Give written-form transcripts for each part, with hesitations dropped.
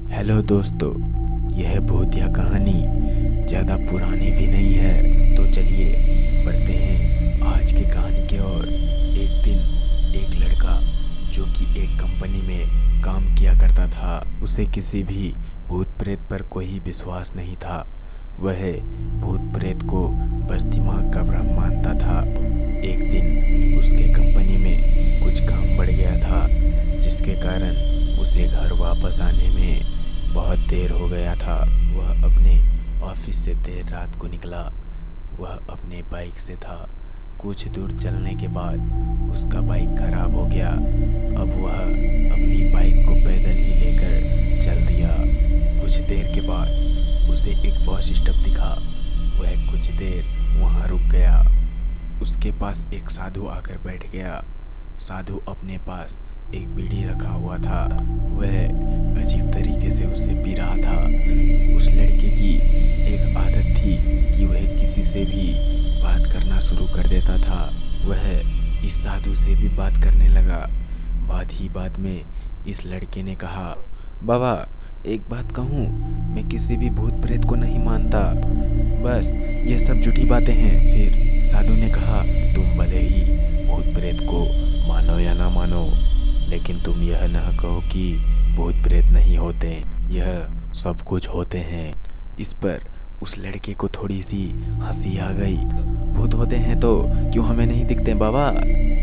Hello दोस्तों, यह भूतिया कहानी ज़्यादा पुरानी भी नहीं है, तो चलिए बढ़ते हैं आज की कहानी की ओर। एक दिन एक लड़का जो कि एक कंपनी में काम किया करता था, उसे किसी भी भूत प्रेत पर कोई विश्वास नहीं था। वह भूत प्रेत को बस दिमाग का भ्रम मानता था। एक दिन उसके कंपनी में कुछ काम बढ़ गया था, जिसके कारण उसे घर वापस आने में बहुत देर हो गया था। वह अपने ऑफिस से देर रात को निकला। वह अपने बाइक से था। कुछ दूर चलने के बाद उसका बाइक खराब हो गया। अब वह अपनी बाइक को पैदल ही लेकर चल दिया। कुछ देर के बाद उसे एक बस स्टॉप दिखा। वह कुछ देर वहाँ रुक गया। उसके पास एक साधु आकर बैठ गया। साधु अपने पास एक बीड़ी रखा हुआ था। वह अजीब तरीके से उसे पी रहा था। उस लड़के की एक आदत थी कि वह किसी से भी बात करना शुरू कर देता था। वह इस साधु से भी बात करने लगा। बात ही बात में इस लड़के ने कहा, बाबा एक बात कहूँ, मैं किसी भी भूत प्रेत को नहीं मानता, बस ये सब झूठी बातें हैं। फिर साधु ने कहा, तुम भले ही भूत प्रेत को मानो या ना मानो, लेकिन तुम यह न कहो कि भूत प्रेत नहीं होते, यह सब कुछ होते हैं। इस पर उस लड़के को थोड़ी सी हंसी आ गई। भूत होते हैं तो क्यों हमें नहीं दिखते बाबा?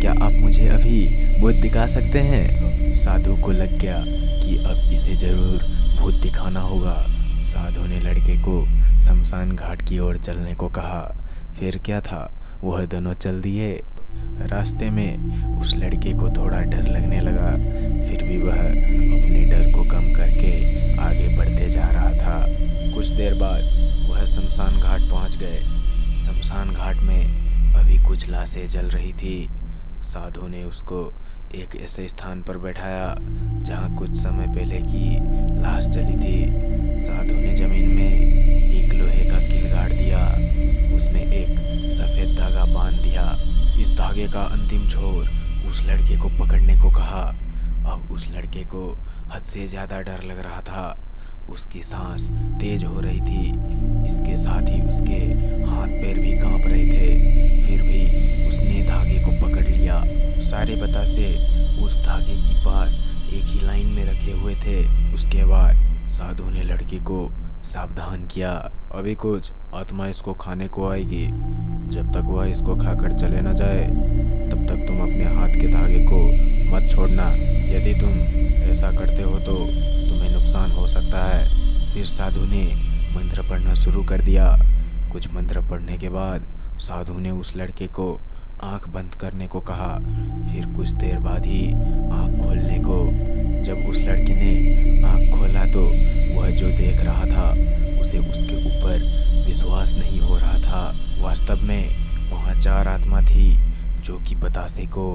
क्या आप मुझे अभी भूत दिखा सकते हैं? साधु को लग गया कि अब इसे जरूर भूत दिखाना होगा। साधु ने लड़के को शमशान घाट की ओर चलने को कहा। फिर क्या था, वह दोनों चल दिए। रास्ते में उस लड़के को थोड़ा डर लगने लगा, फिर भी वह अपने डर को कम करके आगे बढ़ते जा रहा था। कुछ देर बाद वह शमशान घाट पहुंच गए। शमशान घाट में अभी कुछ लाशें जल रही थी। साधु ने उसको एक ऐसे स्थान पर बैठाया जहां कुछ समय पहले की लाश जली थी। साधु ने जमीन में एक लोहे का कील गाड़ दिया। उसने एक सफ़ेद धागा बांध दिया। इस धागे का अंतिम छोर उस लड़के को पकड़ने को कहा। अब उस लड़के को हद से ज़्यादा डर लग रहा था। उसकी सांस तेज हो रही थी। इसके साथ ही उसके हाथ पैर भी कांप रहे थे। फिर भी उसने धागे को पकड़ लिया। सारे बतासे उस धागे के पास एक ही लाइन में रखे हुए थे। उसके बाद साधु ने लड़के को सावधान किया, अभी कुछ आत्मा इसको खाने को आएगी। जब तक वह इसको खाकर चले न जाए, तब तक तुम अपने हाथ के धागे को मत छोड़ना। यदि तुम ऐसा करते हो तो तुम्हें नुकसान हो सकता है। फिर साधु ने मंत्र पढ़ना शुरू कर दिया। कुछ मंत्र पढ़ने के बाद साधु ने उस लड़के को आंख बंद करने को कहा। फिर कुछ देर बाद ही आंख खोलने को। जब उस लड़के ने आंख खोला तो वह जो देख रहा था उसे उसके ऊपर विश्वास नहीं हो रहा था। वास्तव में वहाँ 4 आत्मा थी जो कि बतासे को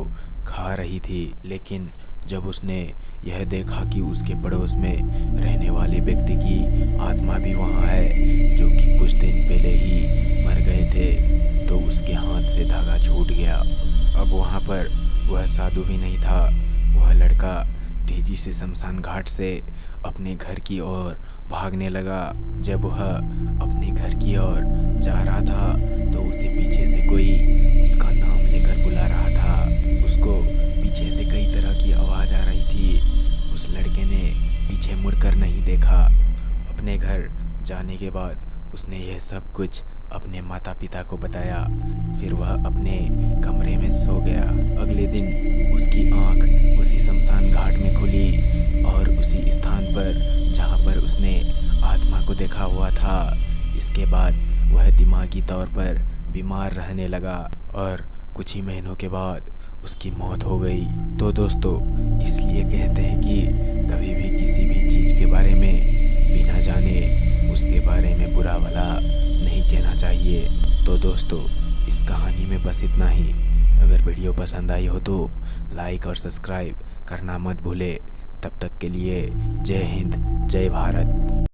खा रही थी। लेकिन जब उसने यह देखा कि उसके पड़ोस में रहने वाले व्यक्ति की आत्मा भी वहाँ है, जो कि कुछ दिन पहले ही मर गए थे, तो उसके हाथ से धागा छूट गया। अब वहाँ पर वह साधु भी नहीं था। वह लड़का तेजी से शमशान घाट से अपने घर की ओर भागने लगा। जब वह अपने घर की ओर जा रहा था तो उसे पीछे से कोई उसका नाम लेकर बुला रहा था। उसको पीछे से कई तरह की आवाज़ आ रही थी। उस लड़के ने पीछे मुड़कर नहीं देखा। अपने घर जाने के बाद उसने यह सब कुछ अपने माता पिता को बताया। फिर वह अपने कमरे में सो गया। अगले दिन उसकी आंख उसी शमशान घाट में खुली और उसी स्थान पर जहाँ पर उसने आत्मा को देखा हुआ था। इसके बाद वह दिमागी तौर पर बीमार रहने लगा और कुछ ही महीनों के बाद उसकी मौत हो गई। तो दोस्तों, इसलिए कहते हैं कि कभी भी किसी भी चीज़ के बारे में बिना जाने उसके बारे में बुरा भला नहीं कहना चाहिए। तो दोस्तों, इस कहानी में बस इतना ही। अगर वीडियो पसंद आई हो तो लाइक और सब्सक्राइब करना मत भूले। तब तक के लिए जय हिंद, जय भारत।